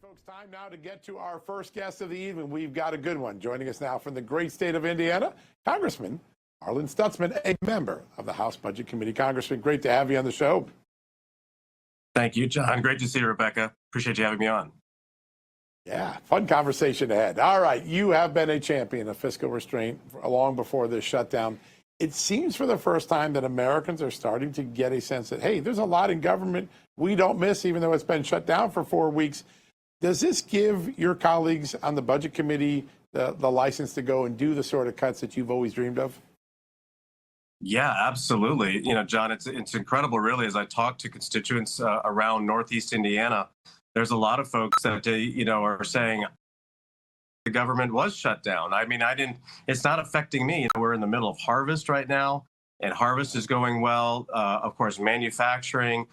Folks, time now to get to our first guest of the evening. We've got a good one. Joining us now from the great state of Indiana, Congressman Arlen Stutzman, a member of the House Budget Committee. Congressman, great to have you on the show. Thank you, John. Great to see you, Rebecca. Appreciate you having me on. Yeah, fun conversation ahead. All right, you have been a champion of fiscal restraint long before this shutdown. It seems for the first time that Americans are starting to get a sense that, hey, there's a lot in government we don't miss, even though it's been shut down for 4 weeks. Does this give your colleagues on the Budget Committee the license to go and do the sort of cuts that you've always dreamed of? Yeah, absolutely. You know, John, it's incredible, really, as I talk to constituents around Northeast Indiana. There's a lot of folks that, are saying the government was shut down. I mean, it's not affecting me. You know, we're in the middle of harvest right now, and harvest is going well. Of course, manufacturing,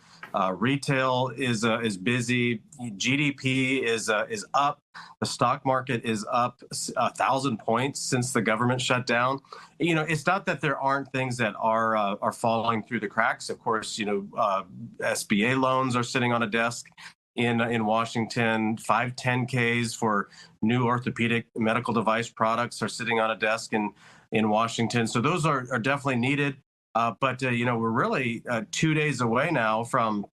retail is busy. GDP is up. The stock market is up 1,000 points since the government shut down. You know, it's not that there aren't things that are falling through the cracks. Of course, SBA loans are sitting on a desk in Washington. 510Ks for new orthopedic medical device products are sitting on a desk in Washington. So those are definitely needed. But we're really 2 days away now from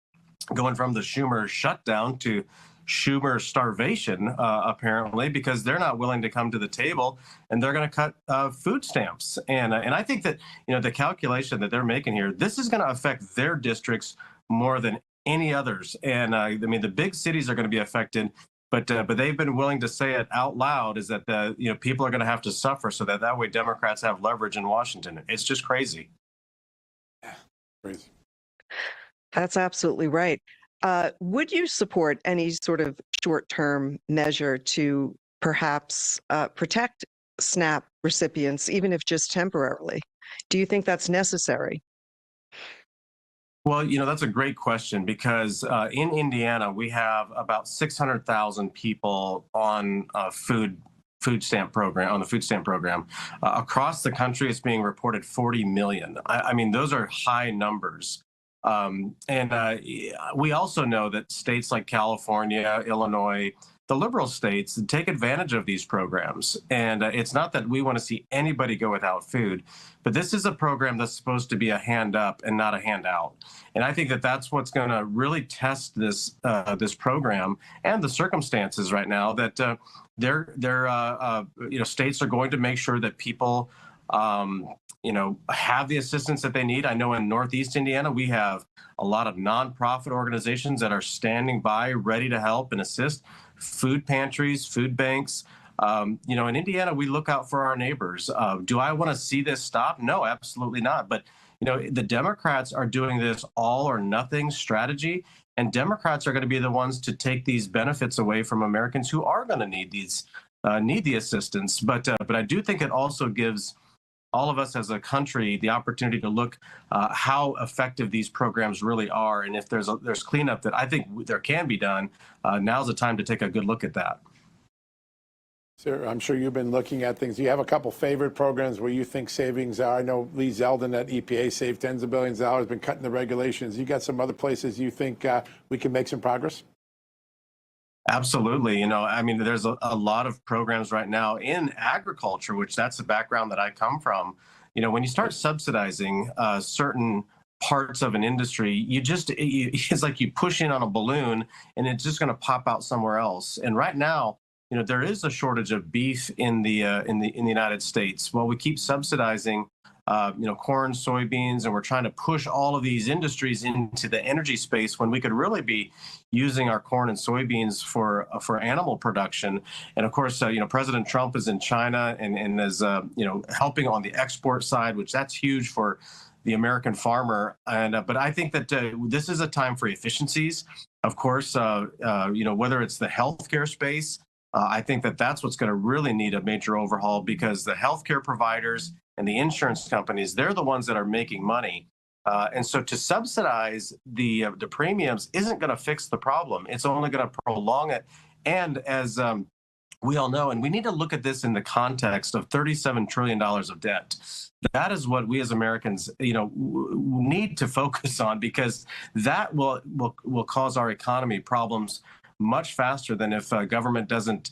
going from the Schumer shutdown to Schumer starvation, apparently, because they're not willing to come to the table, and they're going to cut food stamps. And I think that, the calculation that they're making here, this is going to affect their districts more than any others. And the big cities are going to be affected. But they've been willing to say it out loud, is that people are going to have to suffer, so that way Democrats have leverage in Washington. It's just crazy. Yeah, crazy. That's absolutely right. Would you support any sort of short-term measure to perhaps protect SNAP recipients, even if just temporarily? Do you think that's necessary? Well, that's a great question, because in Indiana, we have about 600,000 people on food stamp program, on the food stamp program. Across the country, it's being reported 40 million. I mean, those are high numbers. We also know that states like California, Illinois, the liberal states, take advantage of these programs. And it's not that we want to see anybody go without food, but this is a program that's supposed to be a hand up and not a handout. And I think that that's what's going to really test this program and the circumstances right now, that states are going to make sure that people have the assistance that they need. I know in Northeast Indiana, we have a lot of nonprofit organizations that are standing by, ready to help and assist. Food pantries, food banks. In Indiana, we look out for our neighbors. Do I want to see this stop? No, absolutely not. But, the Democrats are doing this all or nothing strategy, and Democrats are going to be the ones to take these benefits away from Americans who are going to need the assistance. But I do think it also gives all of us as a country the opportunity to look how effective these programs really are, and if there's cleanup that I think there can be done, now's the time to take a good look at that. Sir, I'm sure you've been looking at things. Do you have a couple favorite programs where you think savings are? I know Lee Zeldin at EPA saved tens of billions of dollars, been cutting the regulations. You got some other places you think we can make some progress? Absolutely. There's a lot of programs right now in agriculture, which that's the background that I come from. When you start subsidizing certain parts of an industry, it's like you push in on a balloon and it's just going to pop out somewhere else. And right now, there is a shortage of beef in the United States. Well, we keep subsidizing corn, soybeans, and we're trying to push all of these industries into the energy space when we could really be using our corn and soybeans for animal production. And of course, President Trump is in China and is helping on the export side, which that's huge for the American farmer. And but I think that this is a time for efficiencies. Of course, whether it's the healthcare space, I think that that's what's going to really need a major overhaul, because the healthcare providers and the insurance companies, they're the ones that are making money. And so to subsidize the premiums isn't going to fix the problem. It's only going to prolong it. And as we all know, and we need to look at this in the context of $37 trillion of debt. That is what we as Americans, need to focus on, because that will cause our economy problems much faster than if government doesn't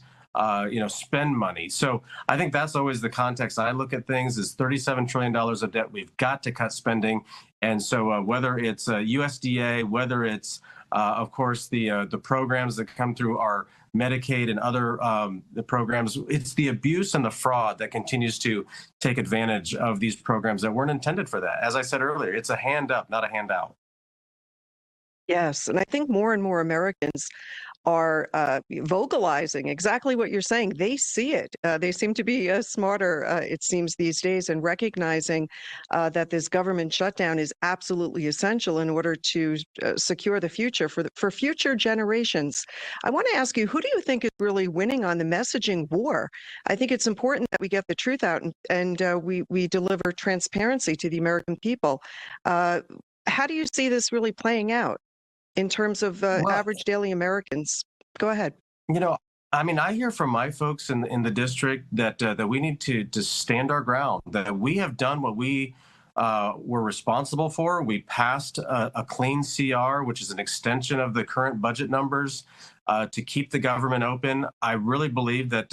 spend money. So I think that's always the context I look at things is $37 trillion of debt. We've got to cut spending. And so whether it's USDA, whether it's, of course, the programs that come through our Medicaid and other the programs, it's the abuse and the fraud that continues to take advantage of these programs that weren't intended for that. As I said earlier, it's a hand up, not a handout. Yes, and I think more and more Americans are vocalizing exactly what you're saying. They see it. They seem to be smarter, it seems, these days, and recognizing that this government shutdown is absolutely essential in order to secure the future for future generations. I want to ask you, who do you think is really winning on the messaging war? I think it's important that we get the truth out and we deliver transparency to the American people. How do you see this really playing out in terms of average daily Americans? Go ahead. I mean, I hear from my folks in the district that that we need to stand our ground, that we have done what we were responsible for. We passed a clean CR, which is an extension of the current budget numbers to keep the government open. I really believe that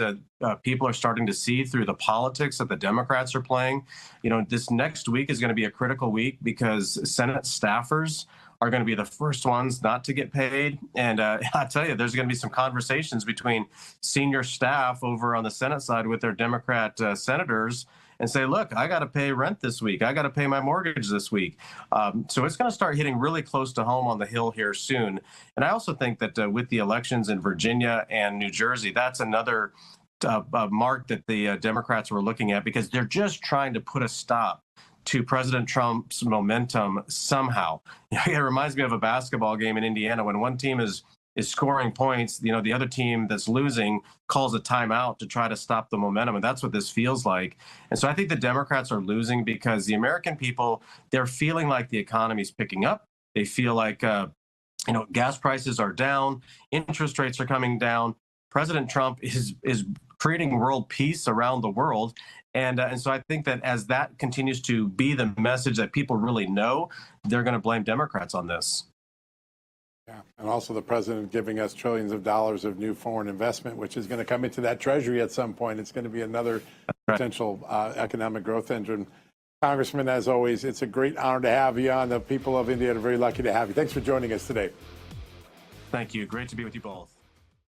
people are starting to see through the politics that the Democrats are playing. This next week is going to be a critical week because Senate staffers are going to be the first ones not to get paid. And I tell you, there's going to be some conversations between senior staff over on the Senate side with their Democrat senators and say, look, I got to pay rent this week. I got to pay my mortgage this week. So it's going to start hitting really close to home on the Hill here soon. And I also think that with the elections in Virginia and New Jersey, that's another mark that the Democrats were looking at because they're just trying to put a stop to President Trump's momentum somehow. It reminds me of a basketball game in Indiana when one team is scoring points, the other team that's losing calls a timeout to try to stop the momentum. And that's what this feels like. And so I think the Democrats are losing because the American people, they're feeling like the economy's picking up. They feel like, gas prices are down, interest rates are coming down. President Trump is creating world peace around the world. And so I think that as that continues to be the message that people really know, they're going to blame Democrats on this. Yeah, and also the president giving us trillions of dollars of new foreign investment, which is going to come into that treasury at some point. It's going to be another potential economic growth engine. Congressman, as always, it's a great honor to have you on. The people of Indiana are very lucky to have you. Thanks for joining us today. Thank you. Great to be with you both.